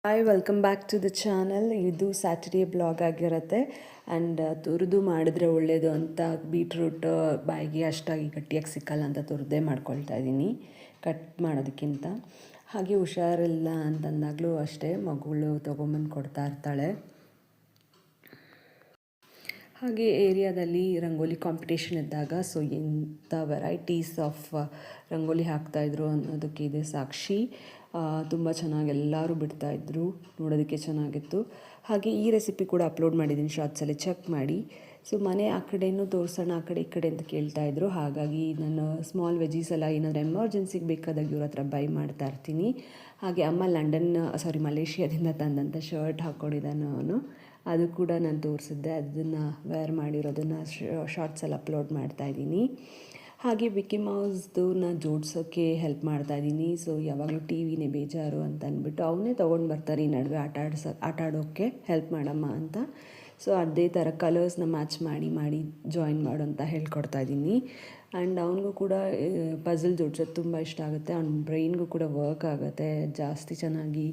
Hi welcome back to the channel. ಇದು Saturday blog ಆಗಿರುತ್ತೆ. And ತುರಿದು ಮಾಡಿದ್ರೆ ಒಳ್ಳೆಯದು ಅಂತ ಬೀಟ್ರೂಟ್ ಬಾಯಿಗೆ ಅಷ್ಟಾಗಿ ಗಟ್ಟಿಯಾಗಿ ಸಿಕ್ಕಲ್ಲ ಅಂತ ತುರಿದೇ ಮಾಡ್ಕೊಳ್ತಾ ಇದ್ದೀನಿ ಕಟ್ ಮಾಡೋದಕ್ಕಿಂತ. ಹಾಗೆ ಹುಷಾರಿಲ್ಲ ಅಂತಂದಾಗಲೂ ಅಷ್ಟೇ ಮಗಳು ತೊಗೊಂಬಂದು ಕೊಡ್ತಾ ಇರ್ತಾಳೆ. ಹಾಗೆ ಏರಿಯಾದಲ್ಲಿ ರಂಗೋಲಿ ಕಾಂಪಿಟೇಷನ್ ಇದ್ದಾಗ ಸೊ ಎಂಥ ವೆರೈಟೀಸ್ ಆಫ್ ರಂಗೋಲಿ ಹಾಕ್ತಾಯಿದ್ರು ಅನ್ನೋದಕ್ಕೆ ಇದೆ ಸಾಕ್ಷಿ. ತುಂಬ ಚೆನ್ನಾಗಿ ಎಲ್ಲರೂ ಬಿಡ್ತಾಯಿದ್ರು, ನೋಡೋದಕ್ಕೆ ಚೆನ್ನಾಗಿತ್ತು. ಹಾಗೆ ಈ ರೆಸಿಪಿ ಕೂಡ ಅಪ್ಲೋಡ್ ಮಾಡಿದ್ದೀನಿ, ಶಾರ್ಟ್ಸಲ್ಲಿ ಚೆಕ್ ಮಾಡಿ. ಸೊ ಮನೆ ಆ ಕಡೆಯೂ ತೋರಿಸೋಣ, ಆ ಕಡೆ ಈ ಕಡೆ ಅಂತ ಕೇಳ್ತಾಯಿದ್ರು. ಹಾಗಾಗಿ ನಾನು ಸ್ಮಾಲ್ ವೆಜೀಸ್ ಎಲ್ಲ ಏನಾದರೂ ಎಮರ್ಜೆನ್ಸಿಗೆ ಬೇಕಾದಾಗ ಇವ್ರ ಹತ್ರ ಬೈ ಮಾಡ್ತಾ ಇರ್ತೀನಿ. ಹಾಗೆ ಅಮ್ಮ ಮಲೇಷ್ಯಾದಿಂದ ತಂದಂಥ ಶರ್ಟ್ ಹಾಕ್ಕೊಂಡಿದ್ದಾನೆ ಅವನು, ಅದು ಕೂಡ ನಾನು ತೋರಿಸಿದ್ದೆ. ಅದನ್ನು ವೇರ್ ಮಾಡಿರೋದನ್ನು ಶಾರ್ಟ್ಸಲ್ಲಿ ಅಪ್ಲೋಡ್ ಮಾಡ್ತಾಯಿದ್ದೀನಿ. ಹಾಗೆ ವಿಕ್ಕಿ ಮೌಸ್ದನ್ನ ಜೋಡ್ಸೋಕ್ಕೆ ಹೆಲ್ಪ್ ಮಾಡ್ತಾಯಿದ್ದೀನಿ. ಸೊ ಯಾವಾಗಲೂ ಟಿ ವಿನೇ ಬೇಜಾರು ಅಂತ ಅಂದ್ಬಿಟ್ಟು ಅವನೇ ತೊಗೊಂಡು ಬರ್ತಾರೆ ಈ ನಡುವೆ ಆಟ ಆಡೋಕ್ಕೆ ಹೆಲ್ಪ್ ಮಾಡಮ್ಮ ಅಂತ. ಸೊ ಅದೇ ಥರ ಕಲರ್ಸ್ನ ಮ್ಯಾಚ್ ಮಾಡಿ ಜಾಯಿನ್ ಮಾಡು ಅಂತ ಹೇಳ್ಕೊಡ್ತಾಯಿದ್ದೀನಿ. ಆ್ಯಂಡ್ ಅವನಿಗೂ ಕೂಡ ಪಝಲ್ ಜೋಡ್ಸೋದು ತುಂಬ ಇಷ್ಟ ಆಗುತ್ತೆ. ಅವ್ನ ಬ್ರೈನ್ಗೂ ಕೂಡ ವರ್ಕ್ ಆಗುತ್ತೆ, ಜಾಸ್ತಿ ಚೆನ್ನಾಗಿ